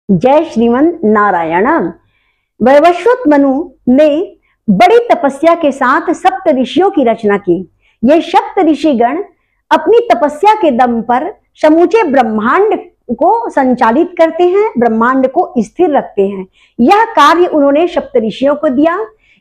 जय श्रीमन नारायण। वैवस्वत मनु ने बड़ी तपस्या के साथ सप्त ऋषियों की रचना की। ये सप्त ऋषिगण अपनी तपस्या के दम पर समूचे ब्रह्मांड को संचालित करते हैं, ब्रह्मांड को स्थिर रखते हैं। यह कार्य उन्होंने सप्त ऋषियों को दिया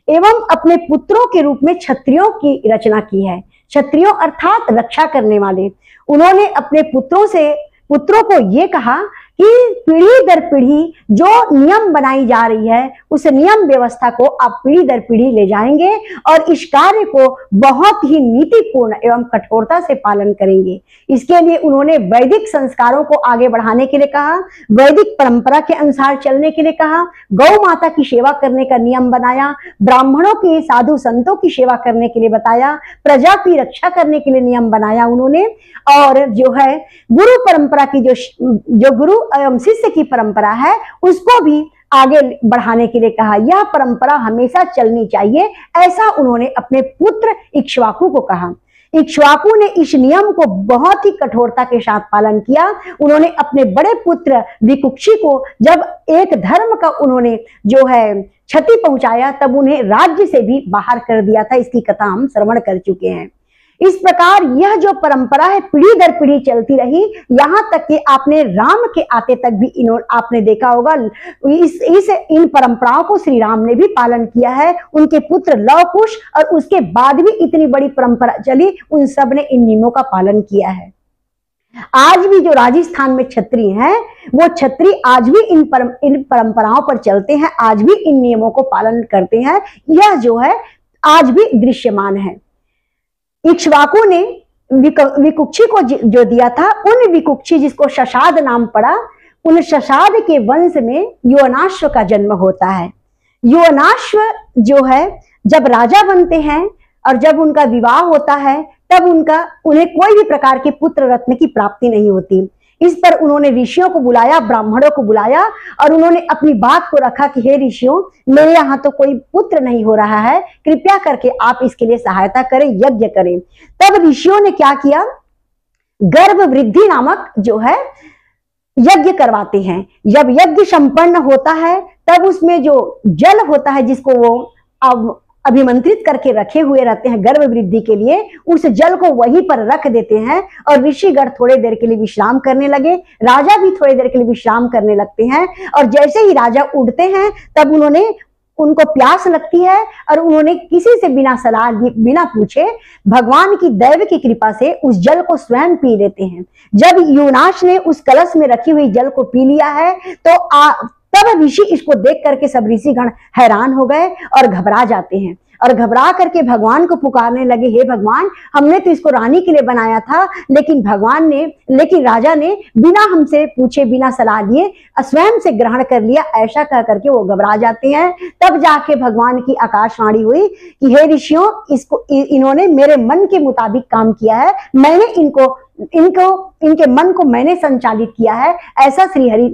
एवं अपने पुत्रों के रूप में क्षत्रियों की रचना की है। क्षत्रियों अर्थात रक्षा करने वाले। उन्होंने अपने पुत्रों को ये कहा कि पीढ़ी दर पीढ़ी जो नियम बनाई जा रही है उस नियम व्यवस्था को आप पीढ़ी दर पीढ़ी ले जाएंगे और इस कार्य को बहुत ही नीतिपूर्ण एवं कठोरता से पालन करेंगे। इसके लिए उन्होंने वैदिक संस्कारों को आगे बढ़ाने के लिए कहा, वैदिक परंपरा के अनुसार चलने के लिए कहा, गौ माता की सेवा करने का नियम बनाया, ब्राह्मणों की साधु संतों की सेवा करने के लिए बताया, प्रजा की रक्षा करने के लिए नियम बनाया उन्होंने। और जो है गुरु परंपरा की जो गुरु एवं शिष्य की परंपरा है उसको भी आगे बढ़ाने के लिए कहा। यह परंपरा हमेशा चलनी चाहिए, ऐसा उन्होंने अपने पुत्र इक्ष्वाकु को कहा। इक्ष्वाकु ने इस नियम को बहुत ही कठोरता के साथ पालन किया। उन्होंने अपने बड़े पुत्र विकुक्षी को जब एक धर्म का उन्होंने जो है क्षति पहुंचाया तब उन्हें राज्य से भी बाहर कर दिया था। इसकी कथा हम श्रवण कर चुके हैं। इस प्रकार यह जो परंपरा है पीढ़ी दर पीढ़ी चलती रही, यहाँ तक कि आपने राम के आते तक भी आपने देखा होगा इन परंपराओं को श्री राम ने भी पालन किया है। उनके पुत्र लव कुश और उसके बाद भी इतनी बड़ी परंपरा चली, उन सब ने इन नियमों का पालन किया है। आज भी जो राजस्थान में क्षत्रिय हैं वो क्षत्रिय आज भी इन परंपराओं पर चलते हैं, आज भी इन नियमों को पालन करते हैं। यह जो है आज भी दृश्यमान है। इक्ष्वाकु ने विकुक्षी को जो दिया था, उन विकुक्षी जिसको शशाद नाम पड़ा, उन शशाद के वंश में योनाश्व का जन्म होता है। योनाश्व जो है जब राजा बनते हैं और जब उनका विवाह होता है तब उन्हें कोई भी प्रकार के पुत्र रत्न की प्राप्ति नहीं होती। इस पर उन्होंने ऋषियों को बुलाया, ब्राह्मणों को बुलाया और उन्होंने अपनी बात को रखा कि हे ऋषियों, मेरे यहाँ तो कोई पुत्र नहीं हो रहा है, कृपया करके आप इसके लिए सहायता करें, यज्ञ करें। तब ऋषियों ने क्या किया, गर्भ वृद्धि नामक जो है यज्ञ करवाते हैं। जब यज्ञ संपन्न होता है तब उसमें जो जल होता है जिसको वो अब अभिमंत्रित करके रखे हुए रहते हैं गर्भ वृद्धि के लिए, उस जल को वहीं पर रख देते हैं और ऋषिगण थोड़े देर के लिए विश्राम करने लगे। राजा भी थोड़ी देर के लिए विश्राम करने लगते हैं और जैसे ही राजा उठते हैं तब उनको प्यास लगती है और उन्होंने किसी से बिना सलाह बिना पूछे भगवान की दैव की कृपा से उस जल को स्वयं पी लेते हैं। जब योनाश ने उस कलश में रखी हुई जल को पी लिया है तो तब ऋषि इसको देख करके सब ऋषिगण हैरान हो गए और घबरा जाते हैं और घबरा करके भगवान को पुकारने लगे, हे भगवान, हमने तो इसको रानी के लिए बनाया था, लेकिन राजा ने बिना हमसे पूछे बिना सलाह लिए स्वयं से ग्रहण कर लिया। ऐसा कह करके वो घबरा जाते हैं। तब जाके भगवान की आकाशवाणी हुई कि हे ऋषियों, इन्होंने मेरे मन के मुताबिक काम किया है, मैंने इनके मन को मैंने संचालित किया है। ऐसा श्री हरि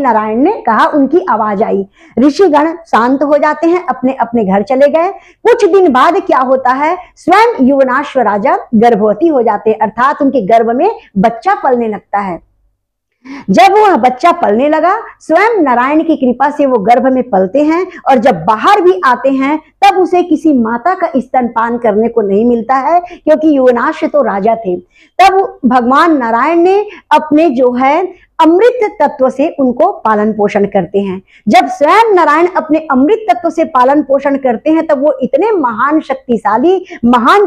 नारायण ने कहा। उनकी आवाज आई, ऋषिगण शांत हो जाते हैं, अपने अपने घर चले गए। कुछ दिन बाद क्या होता है, स्वयं युवनाश्व राजा गर्भवती हो जाते हैं, अर्थात उनके गर्भ में बच्चा पलने लगता है। जब वह बच्चा पलने लगा, स्वयं नारायण की कृपा से वो गर्भ में पलते हैं और जब बाहर भी आते हैं तब उसे किसी माता का स्तनपान करने को नहीं मिलता है, क्योंकि योनाश तो राजा थे। तब भगवान नारायण ने अपने जो है अमृत तत्व से उनको पालन पोषण करते हैं। जब स्वयं नारायण अपने अमृत तत्व से पालन पोषण करते हैं तब वो इतने महान शक्तिशाली, महान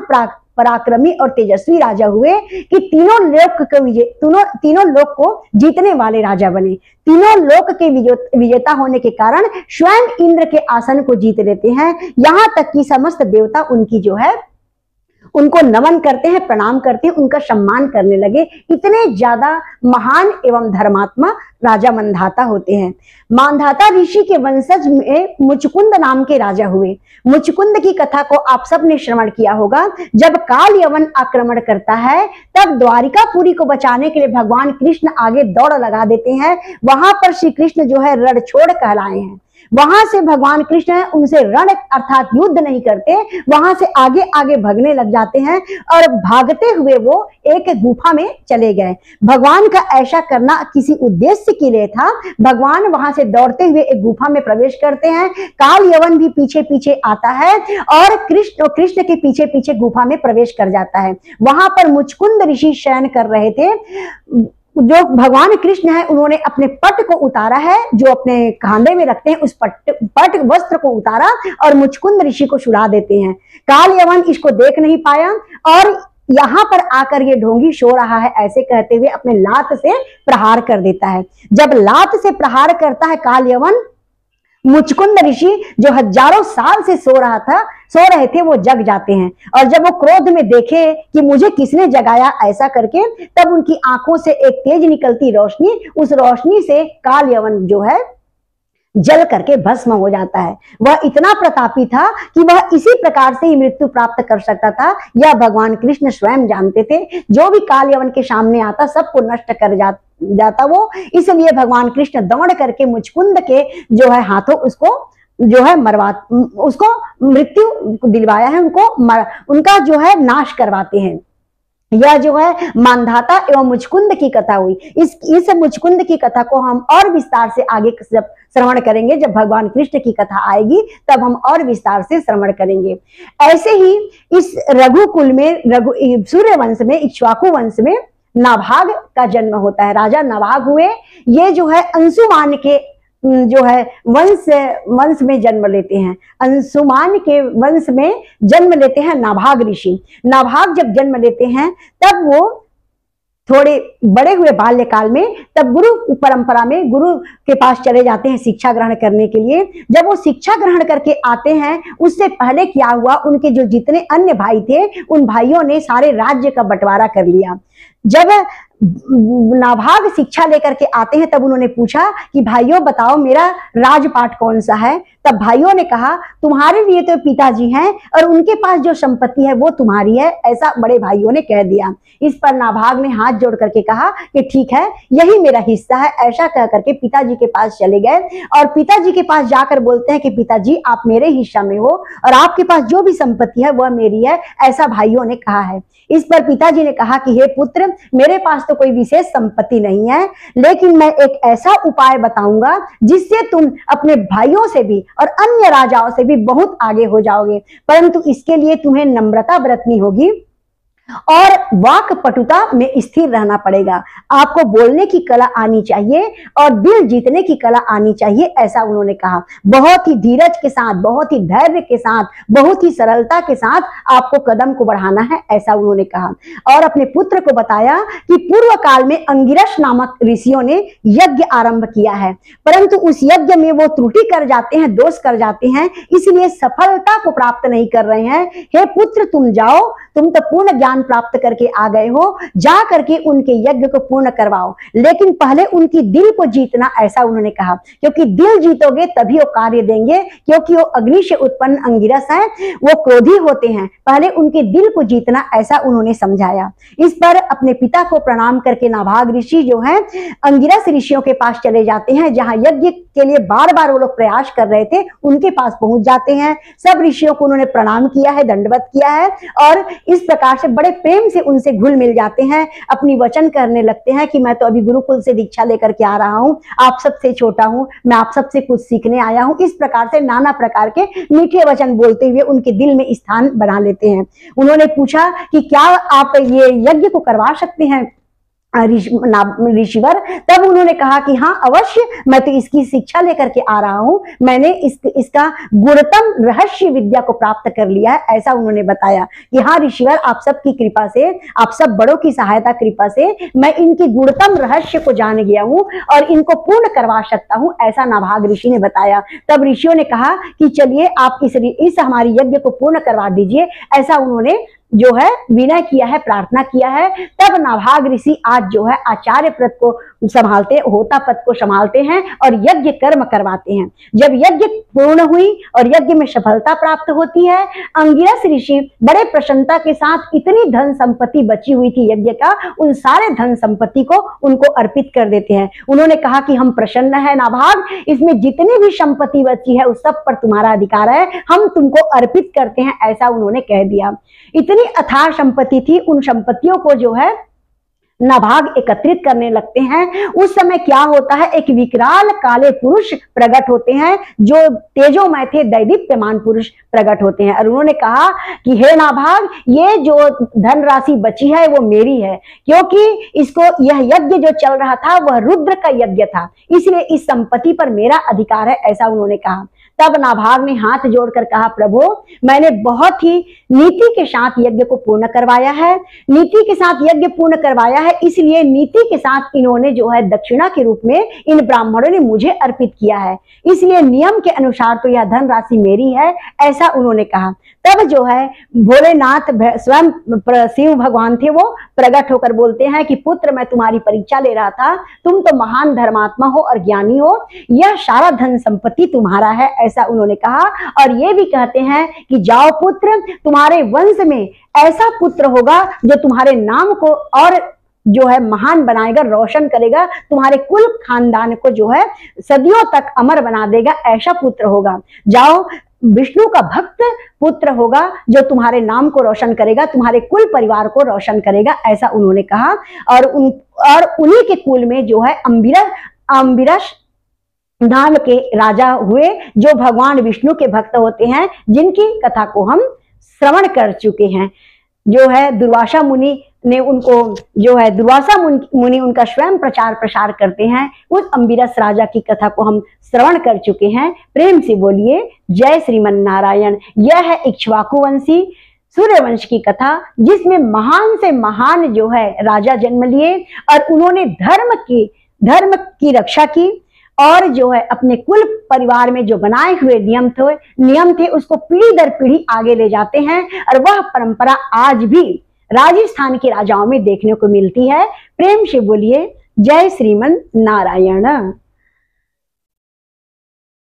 पराक्रमी और तेजस्वी राजा हुए कि तीनों लोक को जीतने वाले राजा बने। तीनों लोक के विजेता होने के कारण स्वयं इंद्र के आसन को जीत लेते हैं। यहाँ तक कि समस्त देवता उनकी जो है उनको नमन करते हैं, प्रणाम करते हैं, उनका सम्मान करने लगे। इतने ज्यादा महान एवं धर्मात्मा राजा मंधाता होते हैं। मांधाता ऋषि के वंशज में मुचकुंद नाम के राजा हुए। मुचकुंद की कथा को आप सब ने श्रवण किया होगा। जब काल यवन आक्रमण करता है तब द्वारिकापुरी को बचाने के लिए भगवान कृष्ण आगे दौड़ लगा देते हैं। वहां पर श्री कृष्ण जो है रणछोड़ कहलाए हैं। वहां से भगवान कृष्ण उनसे रण अर्थात युद्ध नहीं करते, वहां से आगे आगे भागने लग जाते हैं और भागते हुए वो एक गुफा में चले गए। भगवान का ऐसा करना किसी उद्देश्य के लिए था। भगवान वहां से दौड़ते हुए एक गुफा में प्रवेश करते हैं, काल यवन भी पीछे पीछे आता है और कृष्ण के पीछे पीछे गुफा में प्रवेश कर जाता है। वहां पर मुचकुंद ऋषि शयन कर रहे थे। जो भगवान कृष्ण है उन्होंने अपने पट को उतारा है, जो अपने कांधे में रखते हैं, उस पट वस्त्र को उतारा और मुचकुंद ऋषि को सुला देते हैं। काल यवन इसको देख नहीं पाया और यहां पर आकर ये ढोंगी सो रहा है ऐसे कहते हुए अपने लात से प्रहार कर देता है। जब लात से प्रहार करता है काल यवन, मुचकुंद ऋषि जो हजारों साल से सो रहे थे वो जग जाते हैं और जब वो क्रोध में देखे कि मुझे किसने जगाया ऐसा करके, तब उनकी आंखों से एक तेज निकलती रोशनी, उस रोशनी से काल यवन जो है जल करके भस्म हो जाता है। वह इतना प्रतापी था कि वह इसी प्रकार से ही मृत्यु प्राप्त कर सकता था, यह भगवान कृष्ण स्वयं जानते थे। जो भी काल यवन के सामने आता सबको नष्ट कर जाता वो, इसलिए भगवान कृष्ण दौड़ करके मुचकुंद के जो है हाथों उसको जो है उसको मृत्यु दिलवाया है, उनका जो है नाश करवाते हैं। यह जो है मानधाता एवं मुचकुंद की कथा हुई। इस मुचकुंद की कथा को हम और विस्तार से आगे श्रवण करेंगे। जब भगवान कृष्ण की कथा आएगी तब हम और विस्तार से श्रवण करेंगे। ऐसे ही इस रघुकुल में सूर्यवंश में इक्ष्वाकु वंश में नाभाग का जन्म होता है। राजा नाभाग हुए। ये जो है अंशुमान के जो है वंश में जन्म लेते हैं। अंशुमान के वंश में जन्म लेते हैं नाभाग ऋषि। नाभाग जब जन्म लेते हैं तब वो थोड़े बड़े हुए बाल्यकाल में, तब गुरु परंपरा में गुरु के पास चले जाते हैं शिक्षा ग्रहण करने के लिए। जब वो शिक्षा ग्रहण करके आते हैं, उससे पहले क्या हुआ, उनके जो जितने अन्य भाई थे उन भाइयों ने सारे राज्य का बंटवारा कर लिया। जब नाभाग शिक्षा लेकर के आते हैं तब उन्होंने पूछा कि भाइयों बताओ मेरा राजपाट कौन सा है। तब भाइयों ने कहा तुम्हारे लिए तो पिताजी हैं और उनके पास जो संपत्ति है वो तुम्हारी है, ऐसा बड़े भाइयों ने कह दिया। इस पर नाभाग ने हाथ जोड़ करके कहा कि ठीक है यही मेरा हिस्सा है। ऐसा कह करके पिताजी के पास चले गए और पिताजी के पास जाकर बोलते हैं कि पिताजी आप मेरे हिस्सा में हो और आपके पास जो भी संपत्ति है वह मेरी है, ऐसा भाइयों ने कहा है। इस पर पिताजी ने कहा कि हे पुत्र, मेरे पास तो कोई विशेष संपत्ति नहीं है, लेकिन मैं एक ऐसा उपाय बताऊंगा जिससे तुम अपने भाइयों से भी और अन्य राजाओं से भी बहुत आगे हो जाओगे। परंतु इसके लिए तुम्हें नम्रता बरतनी होगी और वाक पटुता में स्थिर रहना पड़ेगा। आपको बोलने की कला आनी चाहिए और दिल जीतने की कला आनी चाहिए, ऐसा उन्होंने कहा। बहुत ही धीरज के साथ, बहुत ही धैर्य के साथ, बहुत ही सरलता के साथ आपको कदम को बढ़ाना है, ऐसा उन्होंने कहा। और अपने पुत्र को बताया कि पूर्व काल में अंगिरस नामक ऋषियों ने यज्ञ आरंभ किया है, परंतु उस यज्ञ में वो त्रुटि कर जाते हैं, दोष कर जाते हैं, इसलिए सफलता को प्राप्त नहीं कर रहे हैं। हे पुत्र तुम जाओ, तुम तो पूर्ण ज्ञान प्राप्त करके आ गए हो, जा करके उनके यज्ञ को पूर्ण करवाओ, लेकिन पहले उनकी दिल को जीतना, ऐसा उन्होंने कहा। क्योंकि दिल जीतोगे तभी वो कार्य देंगे, क्योंकि वो अग्नि से उत्पन्न अंगिरस हैं, वो क्रोधी होते हैं। पहले उनके दिल को जीतना, ऐसा उन्होंने समझाया। इस पर अपने पिता को प्रणाम करके नाभाग ऋषि जो है अंगिरस ऋषियों के पास चले जाते हैं, जहां यज्ञ के लिए बार बार वो लोग प्रयास कर रहे थे, उनके पास पहुंच जाते हैं। सब ऋषियों को उन्होंने प्रणाम किया है, दंडवत किया है और इस प्रकार से बड़े प्रेम से उनसे घुल मिल जाते हैं। अपनी वचन करने लगते हैं कि मैं तो अभी गुरुकुल से दीक्षा लेकर के आ रहा हूं, आप सबसे छोटा हूं, मैं आप सबसे कुछ सीखने आया हूं। इस प्रकार से नाना प्रकार के मीठे वचन बोलते हुए उनके दिल में स्थान बना लेते हैं। उन्होंने पूछा कि क्या आप ये यज्ञ को करवा सकते हैं ऋषिवर। तब उन्होंने कहा कि हाँ अवश्य, मैं तो इसकी शिक्षा लेकर के आ रहा हूं, मैंने इसका गुणतम रहस्य विद्या को प्राप्त कर लिया है, ऐसा उन्होंने बताया कि हाँ ऋषिवर, आप सबकी कृपा से, आप सब बड़ों की सहायता कृपा से मैं इनकी गुणतम रहस्य को जान गया हूं और इनको पूर्ण करवा सकता हूं, ऐसा नाभाग ऋषि ने बताया। तब ऋषियों ने कहा कि चलिए आप इस हमारी यज्ञ को पूर्ण करवा दीजिए, ऐसा उन्होंने जो है विनय किया है, प्रार्थना किया है। तब नाभाग ऋषि आज जो है आचार्य पद को संभालते, होता पद को संभालते हैं और यज्ञ कर्म करवाते हैं। जब यज्ञ पूर्ण हुई और यज्ञ में सफलता प्राप्त होती है, अंगिरस ऋषि बड़े प्रसन्नता के साथ इतनी धन संपत्ति बची हुई थी यज्ञ का, उन सारे धन संपत्ति को उनको अर्पित कर देते हैं। उन्होंने कहा कि हम प्रसन्न है नाभाग, इसमें जितनी भी संपत्ति बची है उस सब पर तुम्हारा अधिकार है, हम तुमको अर्पित करते हैं, ऐसा उन्होंने कह दिया। इतनी अथाह संपत्ति थी, उन संपत्तियों को जो है नाभाग एकत्रित करने लगते हैं। उस समय क्या होता है, एक विकराल काले पुरुष प्रकट होते हैं, जो तेजोमय थे, दैदीप्यमान पुरुष प्रकट होते हैं और उन्होंने कहा कि हे नाभाग, ये जो धनराशि बची है वो मेरी है, क्योंकि इसको यह यज्ञ जो चल रहा था वह रुद्र का यज्ञ था, इसलिए इस संपत्ति पर मेरा अधिकार है, ऐसा उन्होंने कहा। तब नाभाग ने हाथ जोड़कर कहा, प्रभु मैंने बहुत ही नीति के साथ यज्ञ को पूर्ण करवाया है, नीति के साथ यज्ञ पूर्ण करवाया है, इसलिए नीति के साथ इन्होंने जो है दक्षिणा के रूप में इन ब्राह्मणों ने मुझे अर्पित किया है, इसलिए नियम के अनुसार तो यह धनराशि मेरी है, ऐसा उन्होंने कहा। तब जो है भोलेनाथ स्वयं शिव भगवान थे, वो प्रकट होकर बोलते हैं कि पुत्र मैं तुम्हारी परीक्षा ले रहा था, तुम तो महान धर्मात्मा हो और ज्ञानी हो, यह सारा धन संपत्ति तुम्हारा है, ऐसा उन्होंने कहा। और ये भी कहते हैं कि जाओ पुत्र, तुम्हारे वंश में ऐसा पुत्र होगा जो तुम्हारे नाम को और जो है महान बनाएगा, रोशन करेगा, तुम्हारे कुल खानदान को जो है सदियों तक अमर बना देगा, ऐसा पुत्र होगा। जाओ, विष्णु का भक्त पुत्र होगा जो तुम्हारे नाम को रोशन करेगा, तुम्हारे कुल परिवार को रोशन करेगा, ऐसा उन्होंने कहा। और उन्हीं के कुल में जो है अंबिरस नाम के राजा हुए, जो भगवान विष्णु के भक्त होते हैं, जिनकी कथा को हम श्रवण कर चुके हैं। जो है दुर्वासा मुनि ने उनको जो है दुर्वासा मुनि उनका स्वयं प्रचार प्रसार करते हैं। उस अंबिरस राजा की कथा को हम श्रवण कर चुके हैं। प्रेम से बोलिए जय श्रीमन नारायण। यह है इक्ष्वाकु वंशी सूर्यवंश की कथा, जिसमें महान से महान जो है राजा जन्म लिए और उन्होंने धर्म की रक्षा की और जो है अपने कुल परिवार में जो बनाए हुए नियम थे उसको पीढ़ी दर पीढ़ी आगे ले जाते हैं। और वह परंपरा आज भी राजस्थान के राजाओं में देखने को मिलती है। प्रेम से बोलिए जय श्रीमन नारायण।